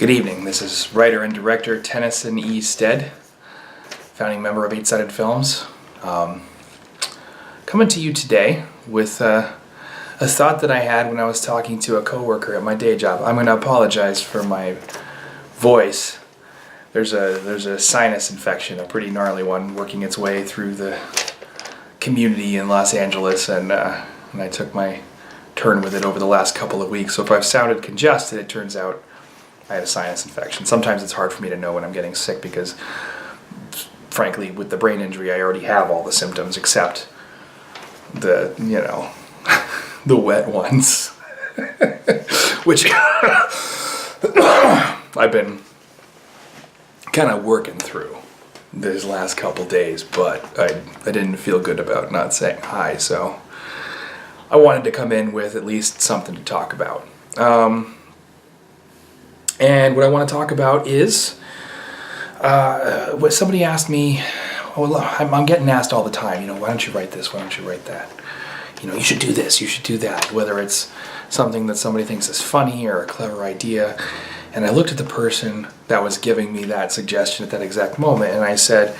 Good evening. This is writer and director Tennyson E. Stead, founding member of 8-Sided Films. Coming to you today with a thought that I had when I was talking to a coworker at my day job. I'm going to apologize for my voice. There's a sinus infection, a pretty gnarly one, working its way through the community in Los Angeles, and I took my turn with it over the last couple of weeks. So if I've sounded congested, it turns out I had a sinus infection. Sometimes it's hard for me to know when I'm getting sick because, frankly, with the brain injury, I already have all the symptoms except the, the wet ones, which I've been kind of working through these last couple days, but I didn't feel good about not saying hi, so I wanted to come in with at least something to talk about. And what I want to talk about is, what somebody asked me, I'm getting asked all the time, why don't you write this, why don't you write that? You should do this, you should do that, whether it's something that somebody thinks is funny or a clever idea. And I looked at the person that was giving me that suggestion at that exact moment, and I said,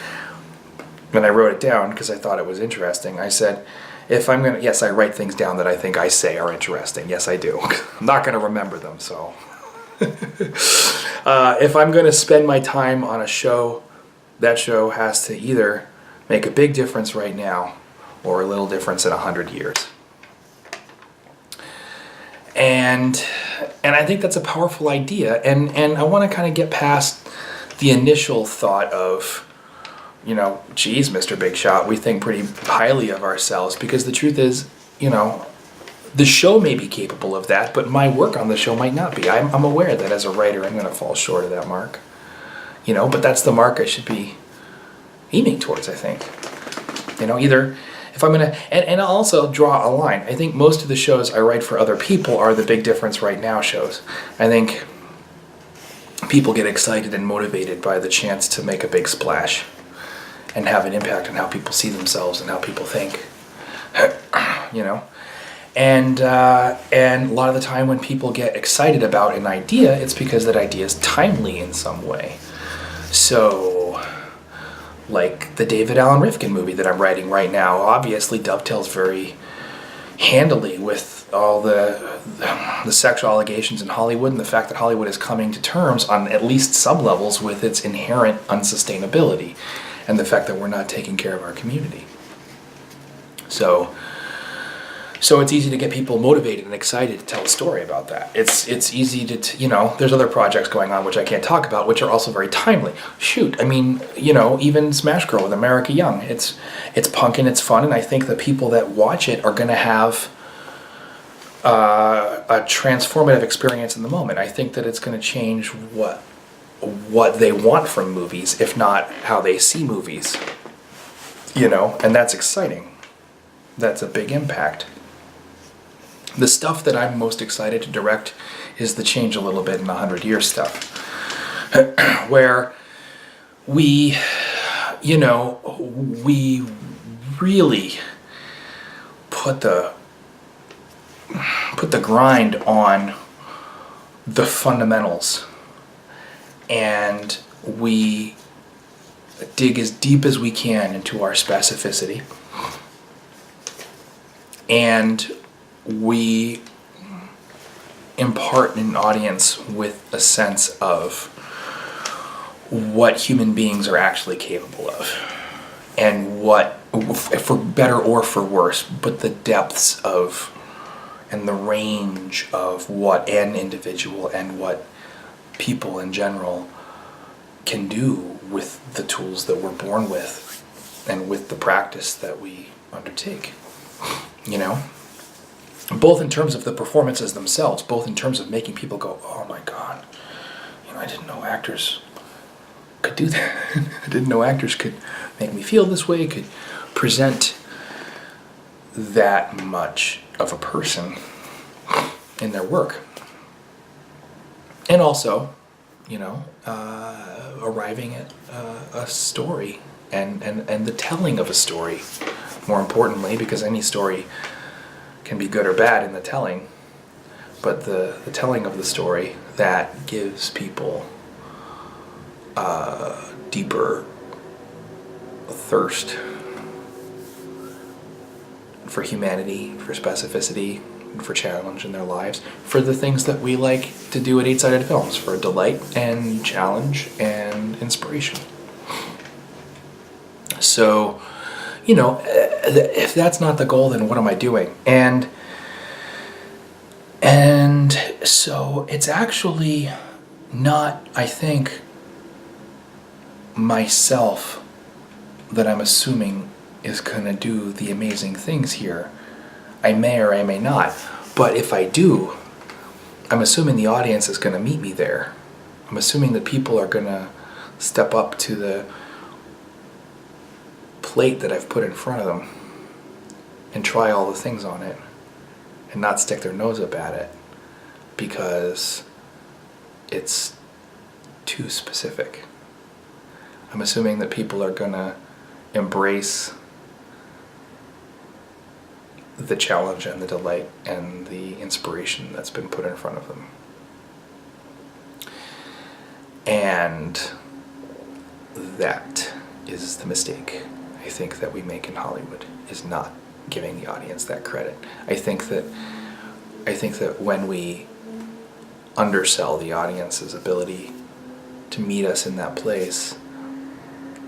and I wrote it down because I thought it was interesting, I said, yes, I write things down that I think I say are interesting. Yes, I do. I'm not going to remember them, so. If I'm going to spend my time on a show, that show has to either make a big difference right now or a little difference in 100 years. And I think that's a powerful idea, and I want to kind of get past the initial thought of, geez, Mr. Big Shot, we think pretty highly of ourselves, because the truth is, the show may be capable of that, but my work on the show might not be. I'm aware that as a writer I'm going to fall short of that mark. But that's the mark I should be aiming towards, I think. Either if I'm going to... And I'll also draw a line. I think most of the shows I write for other people are the Big Difference Right Now shows. I think people get excited and motivated by the chance to make a big splash and have an impact on how people see themselves and how people think. And a lot of the time when people get excited about an idea, it's because that idea is timely in some way. So, like the David Allen Rifkin movie that I'm writing right now obviously dovetails very handily with all the sexual allegations in Hollywood and the fact that Hollywood is coming to terms on at least some levels with its inherent unsustainability and the fact that we're not taking care of our community. So it's easy to get people motivated and excited to tell a story about that. It's easy to, there's other projects going on which I can't talk about, which are also very timely. Shoot, even Smash Girl with America Young. It's punk and it's fun, and I think the people that watch it are going to have a transformative experience in the moment. I think that it's going to change what they want from movies, if not how they see movies. And that's exciting. That's a big impact. The stuff that I'm most excited to direct is the change a little bit in 100 years stuff, where we really put the grind on the fundamentals, and we dig as deep as we can into our specificity, and we impart an audience with a sense of what human beings are actually capable of, and what, for better or for worse, but the depths of and the range of what an individual and what people in general can do with the tools that we're born with and with the practice that we undertake. Both in terms of the performances themselves, both in terms of making people go, oh my God, I didn't know actors could do that. I didn't know actors could make me feel this way, could present that much of a person in their work. And also, arriving at a story and the telling of a story, more importantly, because any story can be good or bad in the telling, but the telling of the story that gives people a deeper thirst for humanity, for specificity, and for challenge in their lives, for the things that we like to do at Eight-Sided Films, for delight and challenge and inspiration. So, you know, if that's not the goal, then what am I doing? And so it's actually not, I think, myself that I'm assuming is going to do the amazing things here. I may or I may not. But if I do, I'm assuming the audience is going to meet me there. I'm assuming that people are going to step up to the plate that I've put in front of them and try all the things on it and not stick their nose up at it because it's too specific. I'm assuming that people are going to embrace the challenge and the delight and the inspiration that's been put in front of them. And that is the mistake I think that we make in Hollywood, is not giving the audience that credit. I think that when we undersell the audience's ability to meet us in that place,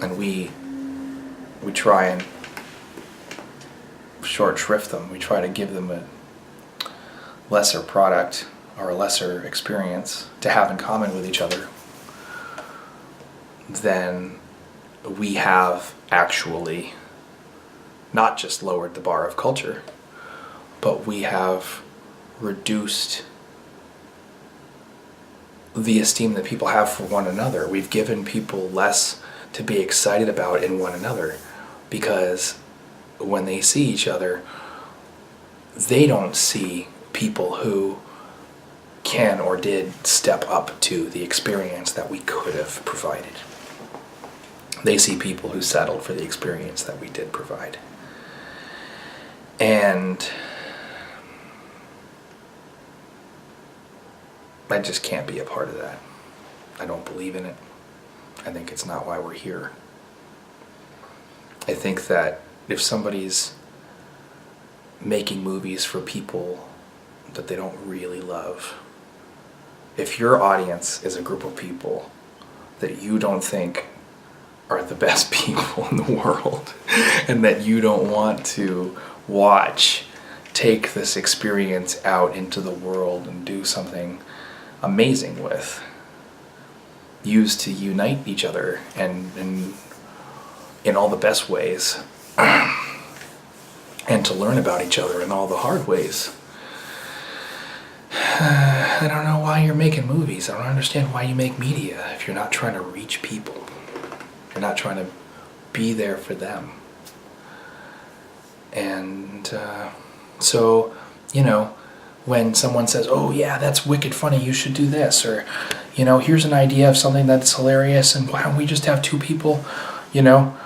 and we try and short shrift them, we try to give them a lesser product or a lesser experience to have in common with each other, then we have actually not just lowered the bar of culture, but we have reduced the esteem that people have for one another. We've given people less to be excited about in one another, because when they see each other, they don't see people who can or did step up to the experience that we could have provided. They see people who settled for the experience that we did provide. And I just can't be a part of that. I don't believe in it. I think it's not why we're here. I think that if somebody's making movies for people that they don't really love, if your audience is a group of people that you don't think are the best people in the world and that you don't want to watch take this experience out into the world and do something amazing with, used to unite each other and in all the best ways, and to learn about each other in all the hard ways. I don't know why you're making movies. I don't understand why you make media if you're not trying to reach people. You're not trying to be there for them. And so, you know, when someone says, oh yeah, that's wicked funny, you should do this, or, you know, here's an idea of something that's hilarious, and why don't we just have two people, you know,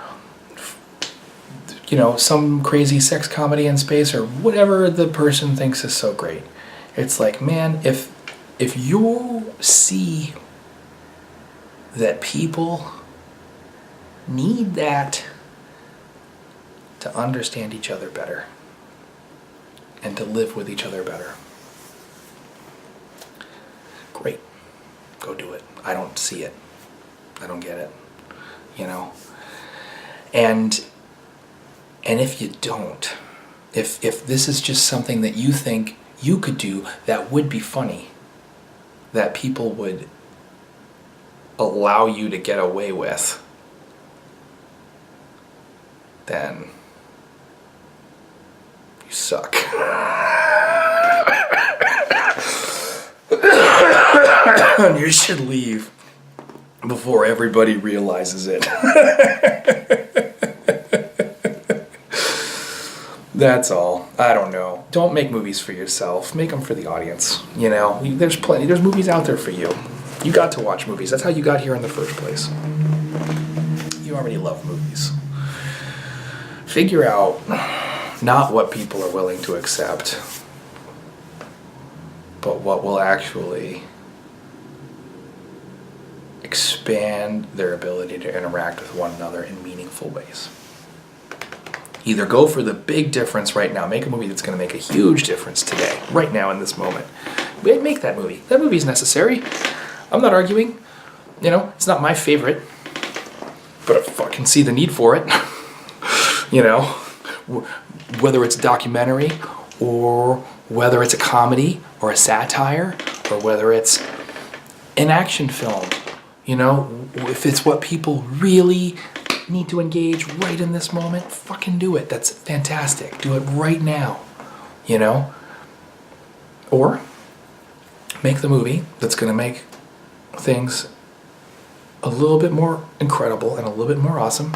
some crazy sex comedy in space, or whatever the person thinks is so great. It's like, man, if you see that people need that to understand each other better and to live with each other better, great, go do it. I don't see it. I don't get it, you know. And if you don't, if this is just something that you think you could do that would be funny, that people would allow you to get away with, then you suck. And you should leave before everybody realizes it. That's all. I don't know. Don't make movies for yourself. Make them for the audience. You know, there's movies out there for you. You got to watch movies. That's how you got here in the first place. You already love movies. Figure out not what people are willing to accept, but what will actually expand their ability to interact with one another in meaningful ways. Either go for the big difference right now, make a movie that's going to make a huge difference today, right now in this moment. Make that movie. That movie's necessary. I'm not arguing. You know, it's not my favorite, but I fucking see the need for it. You know, whether it's a documentary or whether it's a comedy or a satire or whether it's an action film. You know, if it's what people really need to engage right in this moment, fucking do it. That's fantastic. Do it right now, you know? Or make the movie that's going to make things a little bit more incredible and a little bit more awesome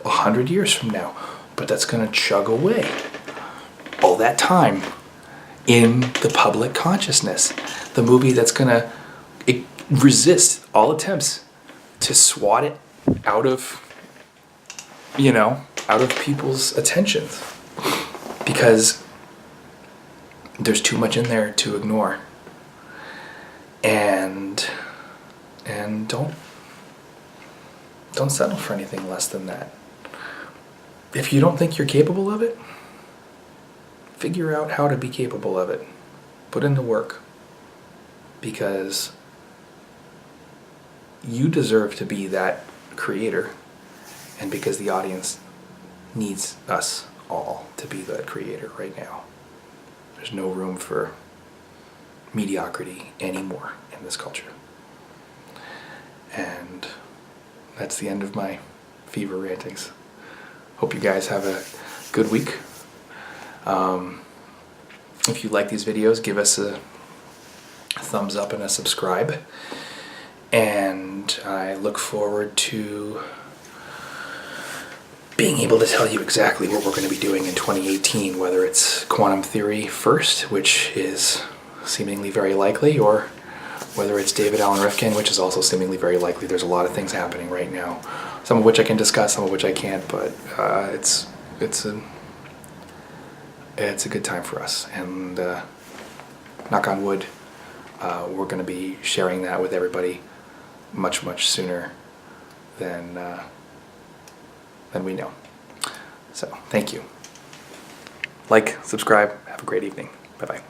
100 years from now. But that's going to chug away all that time in the public consciousness. The movie that's going to resist all attempts to swat it out of, you know, out of people's attentions, because there's too much in there to ignore. And don't settle for anything less than that. If you don't think you're capable of it, figure out how to be capable of it. Put in the work, because you deserve to be that creator, and because the audience needs us all to be that creator right now. There's no room for mediocrity anymore in this culture. And that's the end of my fever rantings. Hope you guys have a good week. If you like these videos, give us a thumbs up and a subscribe. And I look forward to being able to tell you exactly what we're going to be doing in 2018, whether it's quantum theory first, which is seemingly very likely, or whether it's David Allen Rifkin, which is also seemingly very likely. There's a lot of things happening right now, some of which I can discuss, some of which I can't, but it's a good time for us. And knock on wood, we're going to be sharing that with everybody much, much sooner than we know. So, thank you. Like, subscribe, have a great evening. Bye-bye.